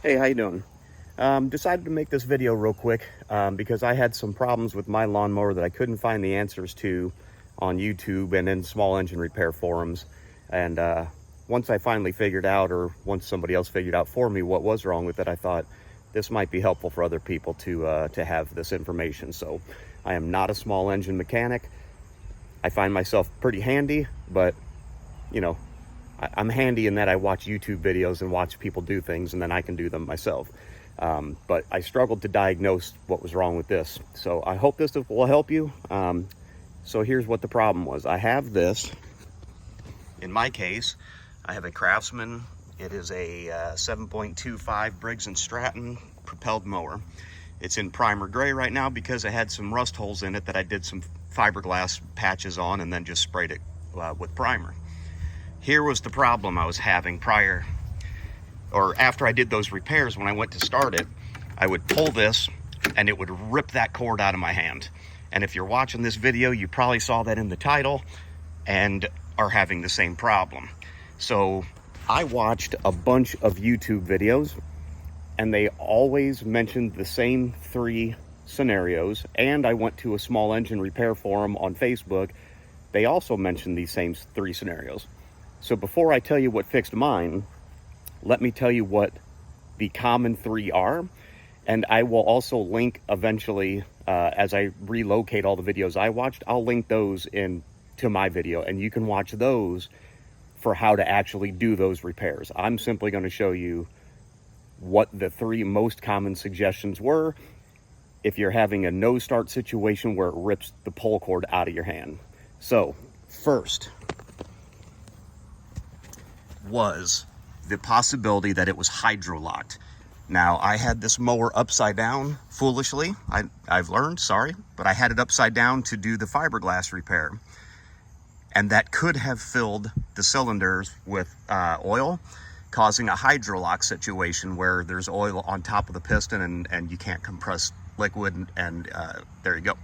Hey, how you doing? Decided to make this video real quick because I had some problems with my lawnmower that I couldn't find the answers to on YouTube and in small engine repair forums. And once I finally figured out, or once somebody else figured out for me what was wrong with it, I thought this might be helpful for other people to have this information. So I am not a small engine mechanic. I find myself pretty handy, but you know, I'm handy in that I watch YouTube videos and watch people do things, and then I can do them myself. But I struggled to diagnose what was wrong with this. So I hope this will help you. So here's what the problem was. I have this. In my case, I have a Craftsman. It is a 7.25 Briggs and Stratton propelled mower. It's in primer gray right now because I had some rust holes in it that I did some fiberglass patches on and then just sprayed it with primer. Here was the problem I was having after I did those repairs. When I went to start it, I would pull this and it would rip that cord out of my hand. And if you're watching this video, you probably saw that in the title and are having the same problem. So I watched a bunch of YouTube videos and they always mentioned the same three scenarios. And I went to a small engine repair forum on Facebook. They also mentioned these same three scenarios. So before I tell you what fixed mine, let me tell you what the common three are. And I will also link eventually, as I relocate all the videos I watched, I'll link those to my video, and you can watch those for how to actually do those repairs. I'm simply going to show you what the three most common suggestions were if you're having a no start situation where it rips the pull cord out of your hand. So first was the possibility that it was hydro-locked. Now, I had this mower upside down, foolishly. I've learned, sorry, but I had it upside down to do the fiberglass repair. And that could have filled the cylinders with oil, causing a hydro-lock situation where there's oil on top of the piston and you can't compress liquid, and there you go.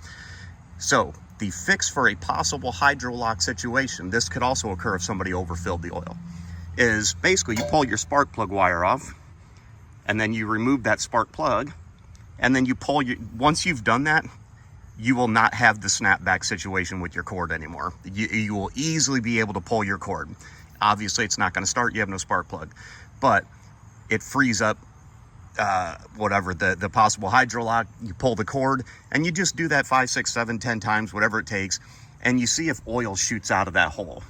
So the fix for a possible hydro-lock situation, this could also occur if somebody overfilled the oil, is basically you pull your spark plug wire off and then you remove that spark plug, and then you pull once you've done that, you will not have the snapback situation with your cord anymore. You will easily be able to pull your cord. Obviously it's not going to start, you have no spark plug, but it frees up whatever the possible hydro lock. You pull the cord and you just do that 5, 6, 7, 10 times, whatever it takes, and you see if oil shoots out of that hole.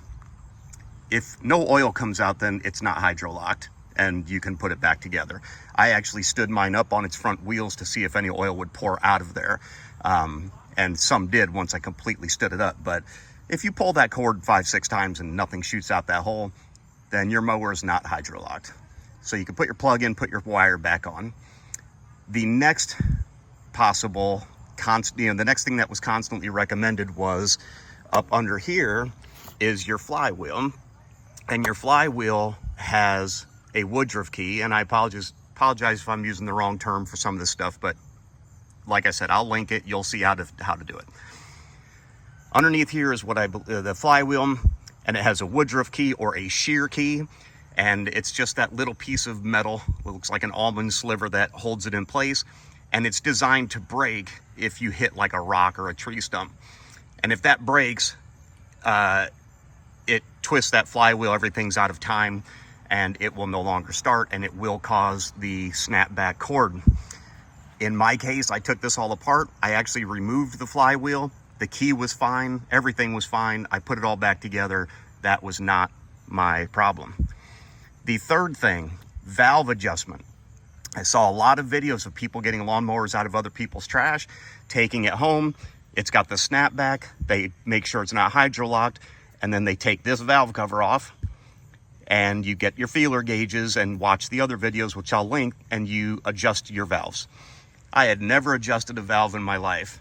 If no oil comes out, then it's not hydro-locked and you can put it back together. I actually stood mine up on its front wheels to see if any oil would pour out of there. And some did once I completely stood it up. But if you pull that cord 5, 6 times and nothing shoots out that hole, then your mower is not hydro-locked. So you can put your plug in, put your wire back on. The next possible, the next thing that was constantly recommended was up under here is your flywheel. And your flywheel has a Woodruff key, and I apologize if I'm using the wrong term for some of this stuff, but like I said, I'll link it. You'll see how to do it. Underneath here is the flywheel, and it has a Woodruff key or a Sheared key, and it's just that little piece of metal. It looks like an almond sliver that holds it in place, and it's designed to break if you hit like a rock or a tree stump. And if that breaks, it twists that flywheel, everything's out of time, and it will no longer start, and it will cause the snapback cord. In my case, I took this all apart. I actually removed the flywheel. The key was fine. Everything was fine. I put it all back together. That was not my problem. The third thing, valve adjustment. I saw a lot of videos of people getting lawnmowers out of other people's trash, taking it home. It's got the snapback. They make sure it's not hydro-locked. And then they take this valve cover off and you get your feeler gauges and watch the other videos, which I'll link, and you adjust your valves. I had never adjusted a valve in my life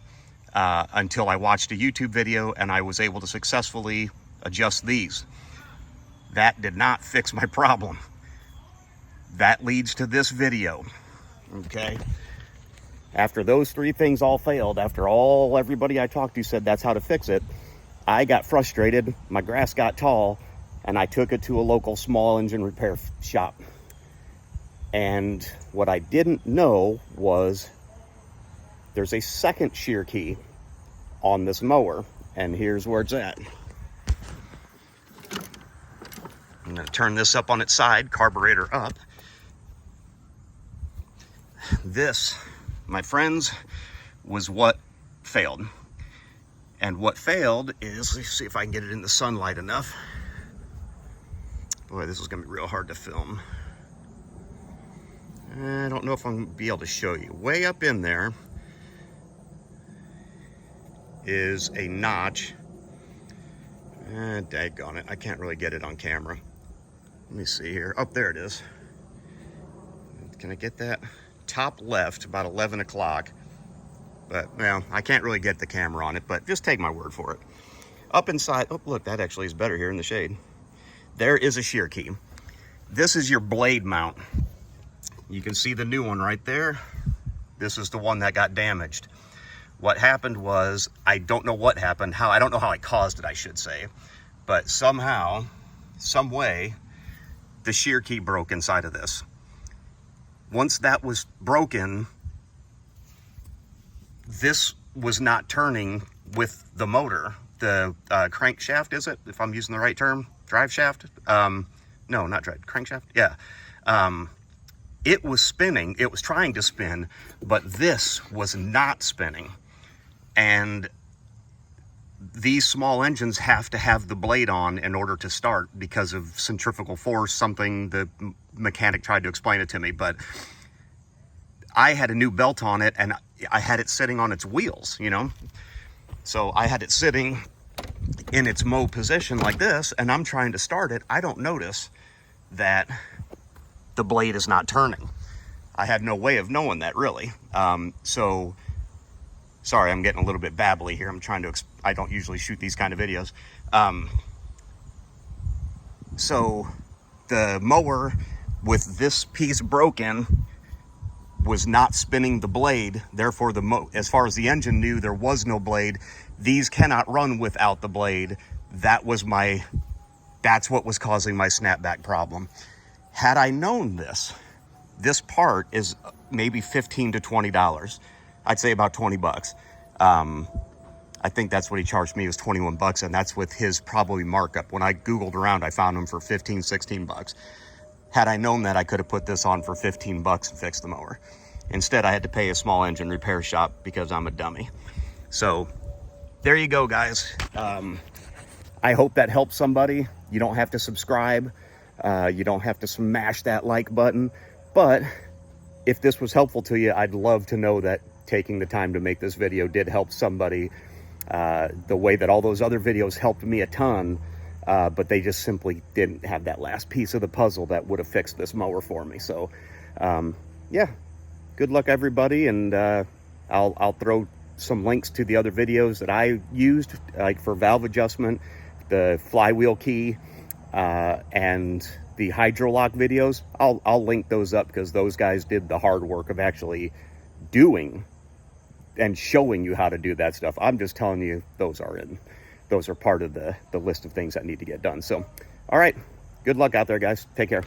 until I watched a YouTube video and I was able to successfully adjust these. That did not fix my problem. That leads to this video, okay? After those three things all failed, after everybody I talked to said that's how to fix it, I got frustrated, my grass got tall, and I took it to a local small engine repair shop. And what I didn't know was there's a second shear key on this mower, and here's where it's at. I'm going to turn this up on its side, carburetor up. This, my friends, was what failed. And what failed is, let's see if I can get it in the sunlight enough. Boy, this is going to be real hard to film. I don't know if I'm going to be able to show you. Way up in there is a notch. Daggone it, I can't really get it on camera. Let me see here. Oh, there it is. Can I get that? Top left, about 11 o'clock. But, well, I can't really get the camera on it, but just take my word for it. Up inside, oh, look, that actually is better here in the shade. There is a shear key. This is your blade mount. You can see the new one right there. This is the one that got damaged. What happened was, I don't know what happened, I don't know how I caused it, I should say, but somehow, some way, the shear key broke inside of this. Once that was broken, this was not turning with the motor. The crankshaft, is it? If I'm using the right term? Drive shaft? No, not drive, crankshaft? Yeah. It was spinning, it was trying to spin, but this was not spinning. And these small engines have to have the blade on in order to start because of centrifugal force, something the mechanic tried to explain it to me, but I had a new belt on it and I had it sitting on its wheels, you know? So I had it sitting in its mow position like this, and I'm trying to start it. I don't notice that the blade is not turning. I had no way of knowing that, really. So, sorry, I'm getting a little bit babbly here. I'm trying to, I don't usually shoot these kind of videos. So, the mower with this piece broken was not spinning the blade. Therefore, as far as the engine knew, there was no blade. These cannot run without the blade. That's what was causing my snapback problem. Had I known this part is maybe $15 to $20. I'd say about 20 bucks. I think that's what he charged me, was 21 bucks, and that's with his probably markup. When I Googled around, I found him for 15, 16 bucks. Had I known that, I could have put this on for 15 bucks and fixed the mower. Instead, I had to pay a small engine repair shop because I'm a dummy. So, there you go, guys. I hope that helps somebody. You don't have to subscribe. You don't have to smash that like button. But if this was helpful to you, I'd love to know that taking the time to make this video did help somebody the way that all those other videos helped me a ton. But they just simply didn't have that last piece of the puzzle that would have fixed this mower for me. So, yeah, good luck, everybody. And I'll throw some links to the other videos that I used, like for valve adjustment, the flywheel key, and the hydrolock videos. I'll link those up because those guys did the hard work of actually doing and showing you how to do that stuff. I'm just telling you, those are part of the list of things that need to get done. So, all right, good luck out there, guys. Take care.